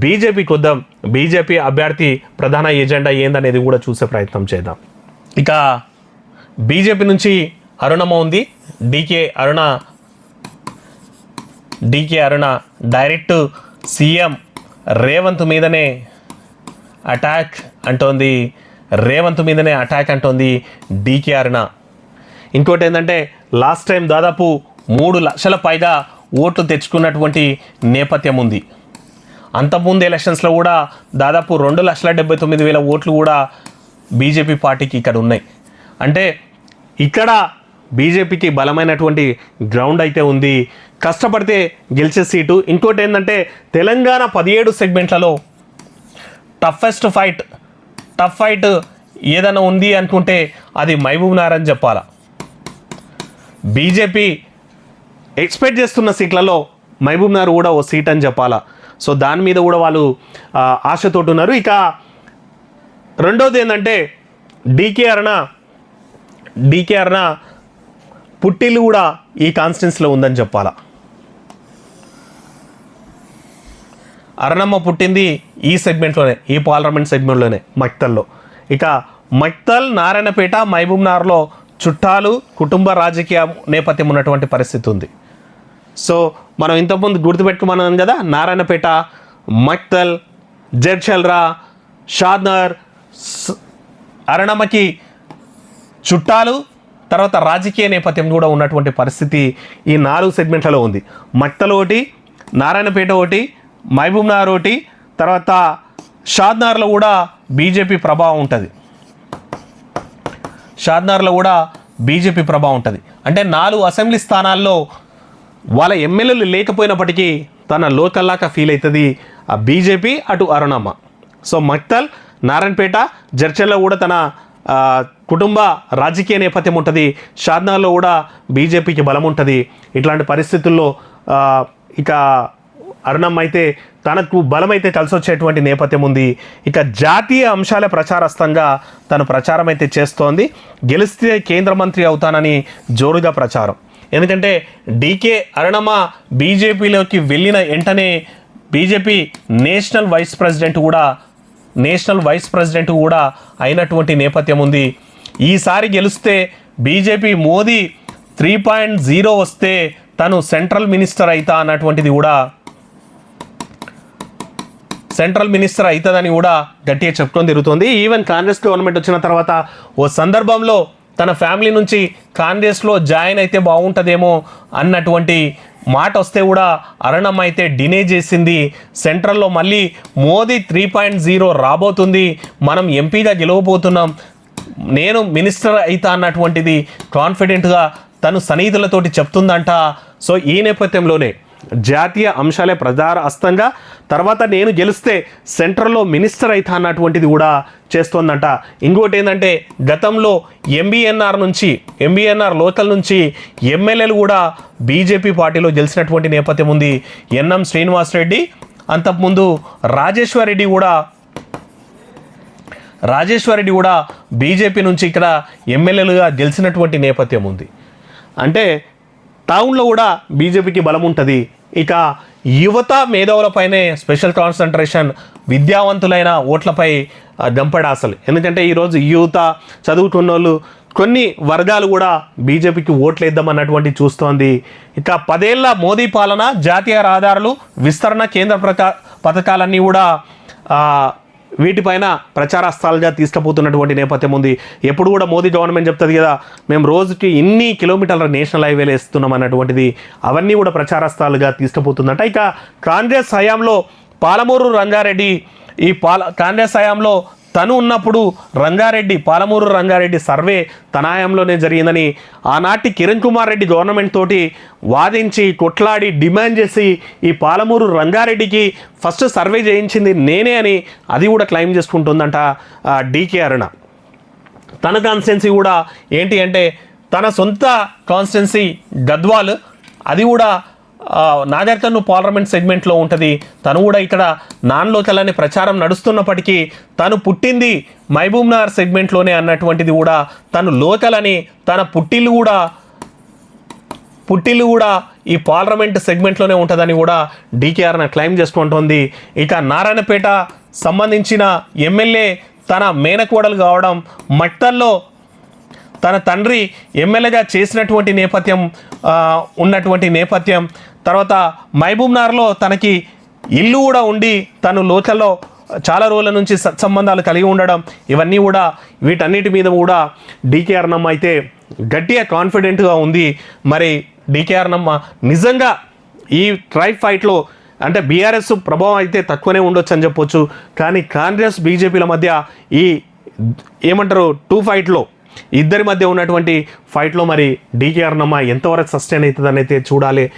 బీజేపీకి వద్దాం. బీజేపీ అభ్యర్థి ప్రధాన ఎజెండా ఏందనేది కూడా చూసే ప్రయత్నం చేద్దాం. ఇక బీజేపీ నుంచి అరుణమ్మ ఉంది. డీకే అరుణ డైరెక్ట్ సీఎం రేవంత్ మీదనే అటాక్ అంటోంది డీకే అరుణ. ఇంకోటి ఏంటంటే లాస్ట్ టైం దాదాపు 3 లక్షల పైగా ఓట్లు తెచ్చుకున్నటువంటి నేపథ్యం ఉంది. అంతకుముందు ఎలక్షన్స్లో కూడా దాదాపు 2,79,000 ఓట్లు కూడా బీజేపీ పార్టీకి ఇక్కడ ఉన్నాయి. అంటే ఇక్కడ బీజేపీకి బలమైనటువంటి గ్రౌండ్ అయితే ఉంది. కష్టపడితే గెలిచే సీటు. ఇంకోటి ఏంటంటే తెలంగాణ 17 సెగ్మెంట్లలో టఫ్ ఫైట్ ఏదైనా ఉంది అనుకుంటే అది మహబూబ్ నగర్ అని చెప్పాలా. బీజేపీ ఎక్స్పెక్ట్ చేస్తున్న సీట్లలో మహబూబ్ నగర్ కూడా ఓ సీట్ అని చెప్పాలా. సో దాని మీద కూడా వాళ్ళు ఆశతోటి ఉన్నారు. ఇక రెండోది ఏంటంటే డీకే అరుణ పుట్టిల్లు కూడా ఈ కాన్స్టిట్యున్సీలో ఉందని చెప్పాలా. అరుణమ్మ పుట్టింది ఈ సెగ్మెంట్లోనే, ఈ పార్లమెంట్ సెగ్మెంట్లోనే, మక్తల్లో. ఇక మక్తల్, నారాయణపేట, మహబూబ్ నగర్లో చుట్టాలు, కుటుంబ రాజకీయ నేపథ్యం ఉన్నటువంటి పరిస్థితి ఉంది. సో మనం ఇంతకుముందు గుర్తుపెట్టుకున్నాం కదా, నారాయణపేట, మక్తల్, జడ్చల్రా, షాద్నగర్, అరుణమ్మకి చుట్టాలు, తర్వాత రాజకీయ నేపథ్యం కూడా ఉన్నటువంటి పరిస్థితి ఈ 4 సెగ్మెంట్లలో ఉంది. మక్తల్ ఒకటి, నారాయణపేట ఒకటి, మహబూబ్ నగర్ ఒకటి, తర్వాత షాద్నగర్లో కూడా బీజేపీ ప్రభావం ఉంటుంది. అంటే 4 అసెంబ్లీ స్థానాల్లో వాళ్ళ ఎమ్మెల్యేలు లేకపోయినప్పటికీ తన లోకల్లాగా ఫీల్ అవుతుంది ఆ బీజేపీ, అటు అరుణమ్మ. సో మక్తల్, నారాయణపేట, జడ్చల్లో కూడా తన కుటుంబ రాజకీయ నేపథ్యం ఉంటుంది. షాద్నగర్లో కూడా బీజేపీకి బలం ఉంటుంది. ఇట్లాంటి పరిస్థితుల్లో ఇక అరుణమ్మ అయితే తనకు బలమైతే కలిసి వచ్చేటువంటి నేపథ్యం ఉంది. ఇక జాతీయ అంశాల ప్రచారస్థంగా తను ప్రచారం అయితే చేస్తోంది. గెలిస్తే కేంద్ర మంత్రి అవుతానని జోరుగా ప్రచారం. ఎందుకంటే డీకే అరుణమ్మ బీజేపీలోకి వెళ్ళిన వెంటనే బీజేపీ నేషనల్ వైస్ ప్రెసిడెంట్ కూడా అయినటువంటి నేపథ్యం ఉంది. ఈసారి గెలిస్తే బీజేపీ మోదీ 3.0 వస్తే తను సెంట్రల్ మినిస్టర్ అవుతుందని కూడా గట్టిగా చెప్పుకొని తిరుగుతుంది. ఈవెన్ కాంగ్రెస్ గవర్నమెంట్ వచ్చిన తర్వాత ఓ సందర్భంలో తన ఫ్యామిలీ నుంచి కాంగ్రెస్లో జాయిన్ అయితే బాగుంటుందేమో అన్నటువంటి మాట వస్తే కూడా అరుణమ్మ అయితే డినే చేసింది. సెంట్రల్లో మళ్ళీ మోదీ 3.0 రాబోతుంది, మనం ఎంపీగా గెలవబోతున్నాం, నేను మినిస్టర్ అయితా అన్నటువంటిది కాన్ఫిడెంట్గా తను సన్నిహితులతోటి చెప్తుందంట. సో ఈ నేపథ్యంలోనే జాతీయ అంశాలే ప్రధాన అస్తంగా, తర్వాత నేను గెలిస్తే సెంట్రల్లో మినిస్టర్ అయితా అన్నటువంటిది కూడా చేస్తోందంట. ఇంకోటి ఏంటంటే గతంలో ఎంబీఎన్ఆర్ లోకల్ నుంచి ఎమ్మెల్యేలు కూడా బీజేపీ పార్టీలో గెలిచినటువంటి నేపథ్యం ఉంది. ఎన్ఎం శ్రీనివాసరెడ్డి, అంతకుముందు రాజేశ్వరరెడ్డి కూడా బీజేపీ నుంచి ఇక్కడ ఎమ్మెల్యేలుగా గెలిచినటువంటి నేపథ్యం ఉంది. అంటే టౌన్లో కూడా బీజేపీకి బలం ఉంటుంది. ఇక యువత మేధావులపైనే స్పెషల్ కాన్సన్ట్రేషన్, విద్యావంతులైన ఓట్లపై గంపడాసలు. ఎందుకంటే ఈరోజు యువత, చదువుకున్న వాళ్ళు, కొన్ని వర్గాలు కూడా బీజేపీకి ఓట్లు వేద్దామన్నటువంటి చూస్తోంది. ఇక 10 ఏళ్ల మోదీ పాలన, జాతీయ రహదారులు విస్తరణ, కేంద్ర పథకాలన్నీ కూడా వీటిపైన ప్రచారాస్త్రాలుగా తీసుకుపోతున్నటువంటి నేపథ్యం ఉంది. ఎప్పుడు కూడా మోదీ గవర్నమెంట్ చెప్తుంది కదా, మేము రోజుకి ఇన్ని కిలోమీటర్ల నేషనల్ హైవేలు వేస్తున్నాం అన్నటువంటిది, అవన్నీ కూడా ప్రచారాస్త్రాలుగా తీసుకుపోతుందంట. ఇక కాంగ్రెస్ హయాంలో పాలమూరు రంగారెడ్డి, కాంగ్రెస్ హయాంలో తను ఉన్నప్పుడు పాలమూరు రంగారెడ్డి సర్వే తన హయాంలోనే జరిగిందని ఆనాటి కిరణ్ కుమార్ రెడ్డి గవర్నమెంట్ తోటి వాదించి కొట్లాడి డిమాండ్ చేసి ఈ పాలమూరు రంగారెడ్డికి ఫస్ట్ సర్వే చేయించింది నేనే అని అది కూడా క్లెయిమ్ చేసుకుంటుందంట డీకే అరుణ. తన కాన్స్టిట్యున్సీ కూడా ఏంటి అంటే తన సొంత కాన్స్టిట్యున్సీ గద్వాల్, అది కూడా నాగర్కర్ను పార్లమెంట్ సెగ్మెంట్లో ఉంటుంది. తను కూడా ఇక్కడ నాన్ లోకల్ అనే ప్రచారం నడుస్తున్నప్పటికీ తను పుట్టింది మహబూబ్ నగర్ సెగ్మెంట్లోనే అన్నటువంటిది కూడా, తను లోకల్ అని తన పుట్టిల్లు పుట్టిల్లు కూడా ఈ పార్లమెంట్ సెగ్మెంట్లోనే ఉంటుందని కూడా డీకేఆర్న క్లెయిమ్ చేసుకుంటోంది. ఇక నారాయణపేట సంబంధించిన ఎమ్మెల్యే తన మేనకోడలు కావడం, మట్టల్లో తన తండ్రి ఎమ్మెల్యేగా చేసినటువంటి నేపథ్యం ఉన్నటువంటి నేపథ్యం, తర్వాత మహబూబ్నగర్లో తనకి ఇల్లు కూడా ఉండి తను లోకల్లో చాలా రోజుల నుంచి సత్సంబంధాలు కలిగి ఉండడం, ఇవన్నీ కూడా వీటన్నిటి మీద కూడా డీకేఆర్ నమ్మ అయితే గట్టిగా కాన్ఫిడెంట్గా ఉంది. మరి డీకేఆర్ నమ్మ నిజంగా ఈ ట్రై ఫైట్లో అంటే బీఆర్ఎస్ ప్రభావం అయితే తక్కువనే ఉండొచ్చు అని చెప్పొచ్చు, కానీ కాంగ్రెస్ బీజేపీల మధ్య ఈ ఏమంటారు 2 ఫైట్లో ఇద్దరి మధ్య ఉన్నటువంటి ఫైట్లో మరి డీకేఆర్ నమ్మ ఎంతవరకు సస్టైన్ అవుతుందని అయితే చూడాలి.